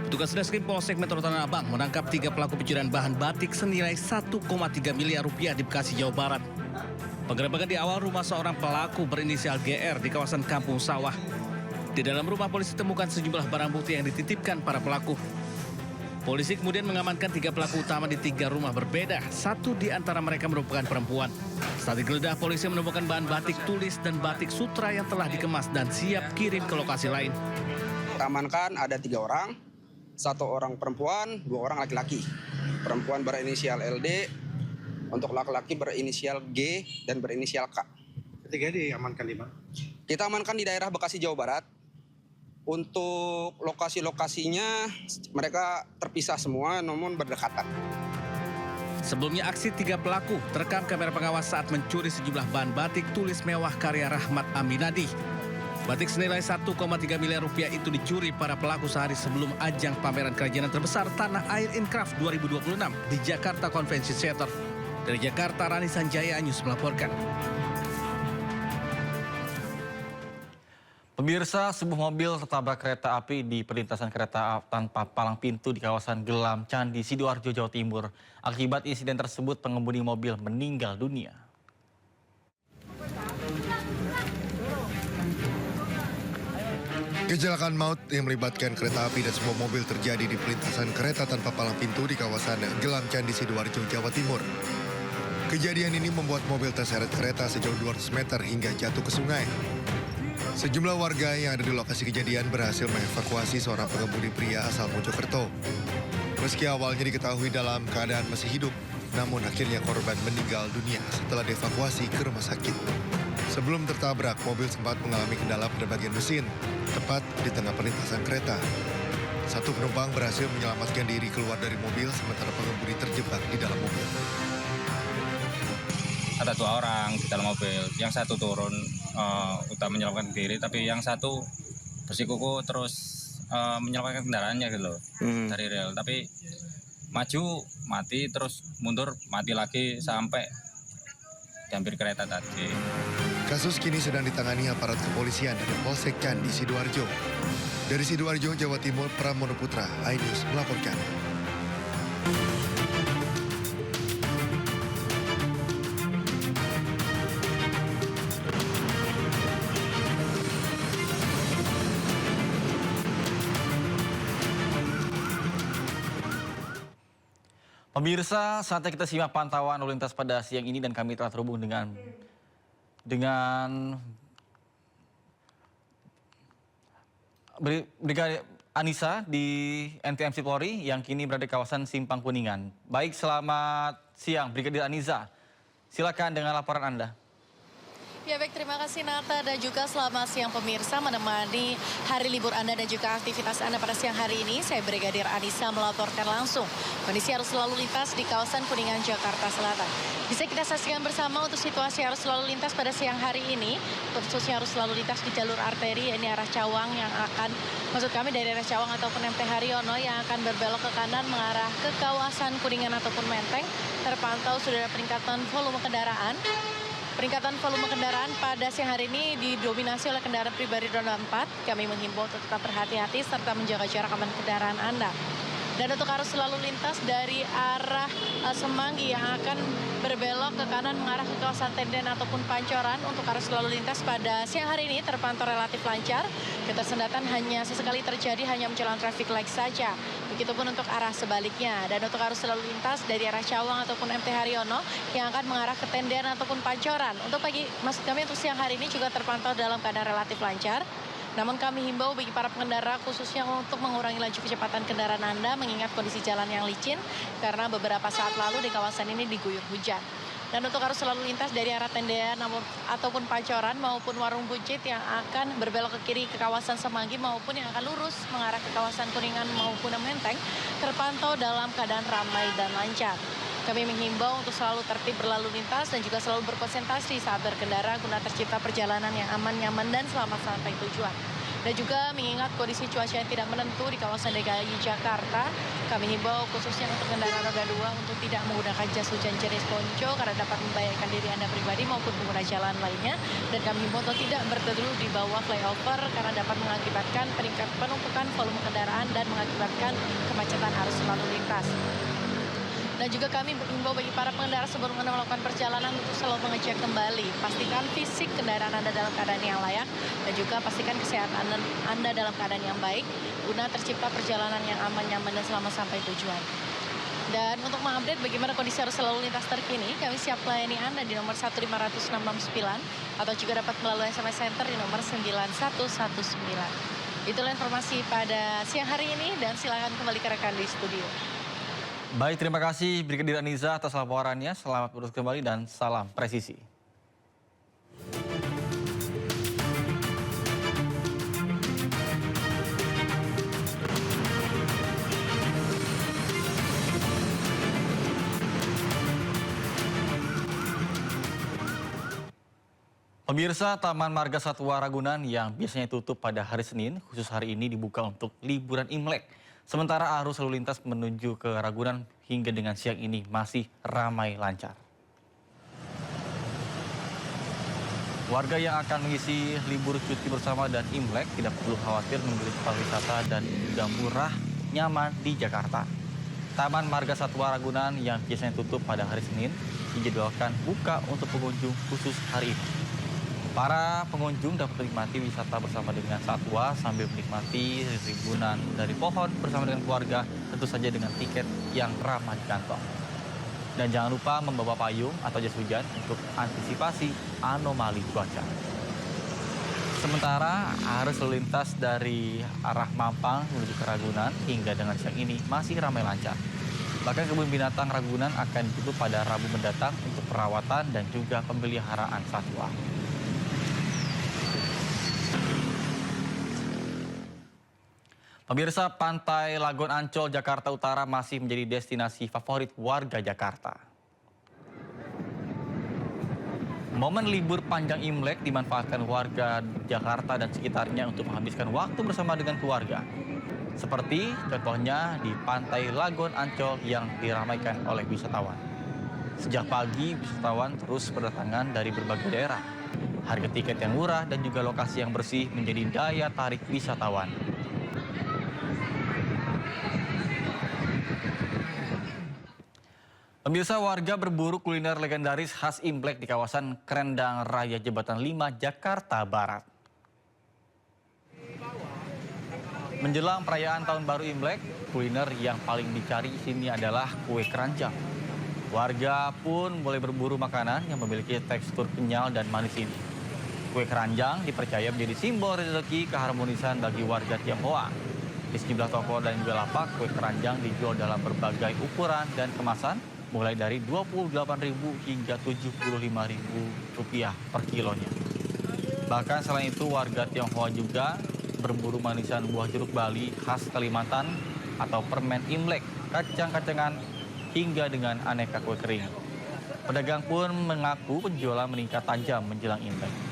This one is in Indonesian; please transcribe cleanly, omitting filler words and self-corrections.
Petugas Reskrim Polsek Metro Tanah Abang menangkap 3 pelaku pencurian bahan batik senilai 1,3 miliar rupiah di Bekasi, Jawa Barat. Penggerebekan di awal rumah seorang pelaku berinisial GR di kawasan Kampung Sawah. Di dalam rumah polisi temukan sejumlah barang bukti yang dititipkan para pelaku. Polisi kemudian mengamankan 3 pelaku utama di 3 rumah berbeda. 1 di antara mereka merupakan perempuan. Saat digeledah, polisi menemukan bahan batik tulis dan batik sutra yang telah dikemas dan siap kirim ke lokasi lain. Amankan ada 3 orang, 1 orang perempuan, 2 orang laki-laki. Perempuan berinisial LD, untuk laki-laki berinisial G dan berinisial K. Ketiga diamankan di mana? Kita amankan di daerah Bekasi, Jawa Barat. Untuk lokasi-lokasinya mereka terpisah semua namun berdekatan. Sebelumnya aksi 3 pelaku terekam kamera pengawas saat mencuri sejumlah bahan batik tulis mewah karya Rahmat Aminadi. Batik senilai 1,3 miliar rupiah itu dicuri para pelaku sehari sebelum ajang pameran kerajinan terbesar Tanah Air Incraft 2026 di Jakarta Convention Center. Dari Jakarta, Rani Sanjaya News melaporkan. Pemirsa, sebuah mobil tertabrak kereta api di perlintasan kereta tanpa palang pintu di kawasan Gelam, Candi, Sidoarjo, Jawa Timur. Akibat insiden tersebut, pengemudi mobil meninggal dunia. Kecelakaan maut yang melibatkan kereta api dan sebuah mobil terjadi di perlintasan kereta tanpa palang pintu di kawasan Gelam, Candi, Sidoarjo, Jawa Timur. Kejadian ini membuat mobil terseret kereta sejauh 200 meter hingga jatuh ke sungai. Sejumlah warga yang ada di lokasi kejadian berhasil mengevakuasi seorang pengemudi pria asal Mojokerto. Meski awalnya diketahui dalam keadaan masih hidup, namun akhirnya korban meninggal dunia setelah dievakuasi ke rumah sakit. Sebelum tertabrak, mobil sempat mengalami kendala pada bagian mesin, tepat di tengah perlintasan kereta. 1 penumpang berhasil menyelamatkan diri keluar dari mobil, sementara pengemudi terjebak di dalam mobil. Ada 2 orang di dalam mobil, yang 1 turun udah menyelamatkan diri, tapi yang 1 bersikukuh terus menyelamatkan kendaraannya gitu loh dari rel. Tapi maju mati, terus mundur mati lagi sampai dihampiri kereta tadi. Kasus kini sedang ditangani aparat kepolisian dari Polsek Candi, Sidoarjo. Dari Sidoarjo, Jawa Timur, Pramono Putra, iNews melaporkan. Pemirsa, saatnya kita simak pantauan lalu lintas pada siang ini dan kami telah terhubung dengan Brigadir Anissa di NTMC Polri yang kini berada di kawasan Simpang Kuningan. Baik, selamat siang Brigadir Anissa. Silakan dengan laporan Anda. Ya baik, terima kasih Nata dan juga selamat siang pemirsa menemani hari libur Anda dan juga aktivitas Anda pada siang hari ini. Saya Brigadir Anissa melaporkan langsung kondisi arus lalu lintas di kawasan Kuningan, Jakarta Selatan. Bisa kita saksikan bersama untuk situasi arus lalu lintas pada siang hari ini, khususnya arus lalu lintas di jalur arteri, ini arah Cawang yang akan, maksud kami dari arah Cawang ataupun MT Haryono yang akan berbelok ke kanan mengarah ke kawasan Kuningan ataupun Menteng, terpantau sudah ada peningkatan volume kendaraan. Peningkatan volume kendaraan pada siang hari ini didominasi oleh kendaraan pribadi roda 4. Kami menghimbau untuk tetap berhati-hati serta menjaga jarak aman kendaraan Anda. Dan untuk arus lalu lintas dari arah Semanggi yang akan berbelok ke kanan mengarah ke kawasan Tenden ataupun Pancoran, untuk arus lalu lintas pada siang hari ini terpantau relatif lancar. Ketersendatan hanya sesekali terjadi hanya menjelang traffic light saja. Begitupun untuk arah sebaliknya. Dan untuk arus lalu lintas dari arah Cawang ataupun MT Haryono yang akan mengarah ke Tenden ataupun Pancoran. Untuk maksud kami untuk siang hari ini juga terpantau dalam keadaan relatif lancar. Namun kami himbau bagi para pengendara khususnya untuk mengurangi laju kecepatan kendaraan Anda mengingat kondisi jalan yang licin karena beberapa saat lalu di kawasan ini diguyur hujan. Dan untuk arus lalu lintas dari arah Tendean ataupun Pancoran maupun Warung Buncit yang akan berbelok ke kiri ke kawasan Semanggi maupun yang akan lurus mengarah ke kawasan Kuningan maupun Menteng terpantau dalam keadaan ramai dan lancar. Kami menghimbau untuk selalu tertib berlalu lintas dan juga selalu berkonsentrasi saat berkendara guna tercipta perjalanan yang aman, nyaman, dan selamat sampai tujuan. Dan juga mengingat kondisi cuaca yang tidak menentu di kawasan DKI Jakarta, kami himbau khususnya untuk kendaraan roda 2 untuk tidak menggunakan jas hujan jenis ponco karena dapat membahayakan diri Anda pribadi maupun pengguna jalan lainnya. Dan kami himbau untuk tidak berteduh di bawah flyover karena dapat mengakibatkan penumpukan volume kendaraan dan mengakibatkan kemacetan arus lalu lintas. Dan juga kami mengimbau bagi para pengendara sebelum Anda melakukan perjalanan untuk selalu mengecek kembali. Pastikan fisik kendaraan Anda dalam keadaan yang layak dan juga pastikan kesehatan Anda dalam keadaan yang baik guna tercipta perjalanan yang aman, nyaman, dan selamat sampai tujuan. Dan untuk mengupdate bagaimana kondisi arus lalu lintas terkini, kami siap melayani Anda di nomor 15669 atau juga dapat melalui SMS Center di nomor 9119. Itulah informasi pada siang hari ini dan silakan kembali ke rekan di studio. Baik, terima kasih Brigadir Aniza atas laporannya. Selamat bertugas kembali dan salam presisi. Pemirsa, Taman Marga Satwa Ragunan yang biasanya tutup pada hari Senin, khusus hari ini dibuka untuk liburan Imlek. Sementara arus lalu lintas menuju ke Ragunan hingga dengan siang ini masih ramai lancar. Warga yang akan mengisi libur cuti bersama dan Imlek tidak perlu khawatir memilih tempat wisata dan juga murah, nyaman di Jakarta. Taman Marga Satwa Ragunan yang biasanya tutup pada hari Senin dijadwalkan buka untuk pengunjung khusus hari ini. Para pengunjung dapat menikmati wisata bersama dengan satwa sambil menikmati rimbunan dari pohon bersama dengan keluarga, tentu saja dengan tiket yang ramah di kantong. Dan jangan lupa membawa payung atau jas hujan untuk antisipasi anomali cuaca. Sementara arus lalu lintas dari arah Mampang menuju ke Ragunan hingga dengan siang ini masih ramai lancar. Bahkan kebun binatang Ragunan akan ditutup pada Rabu mendatang untuk perawatan dan juga pemeliharaan satwa. Pemirsa, Pantai Lagon Ancol, Jakarta Utara masih menjadi destinasi favorit warga Jakarta. Momen libur panjang Imlek dimanfaatkan warga Jakarta dan sekitarnya untuk menghabiskan waktu bersama dengan keluarga. Seperti contohnya di Pantai Lagon Ancol yang diramaikan oleh wisatawan. Sejak pagi, wisatawan terus berdatangan dari berbagai daerah. Harga tiket yang murah dan juga lokasi yang bersih menjadi daya tarik wisatawan. Pemirsa, warga berburu kuliner legendaris khas Imlek di kawasan Krendang Raya Jembatan 5, Jakarta Barat. Menjelang perayaan Tahun Baru Imlek, kuliner yang paling dicari di sini adalah kue keranjang. Warga pun boleh berburu makanan yang memiliki tekstur kenyal dan manis ini. Kue keranjang dipercaya menjadi simbol rezeki keharmonisan bagi warga Tionghoa. Di sejumlah toko dan juga lapak, kue keranjang dijual dalam berbagai ukuran dan kemasan, mulai dari Rp28.000 hingga Rp75.000 per kilonya. Bahkan selain itu, warga Tionghoa juga berburu manisan buah jeruk Bali khas Kalimantan atau permen Imlek, kacang-kacangan, hingga dengan aneka kue kering. Pedagang pun mengaku penjualan meningkat tajam menjelang Imlek.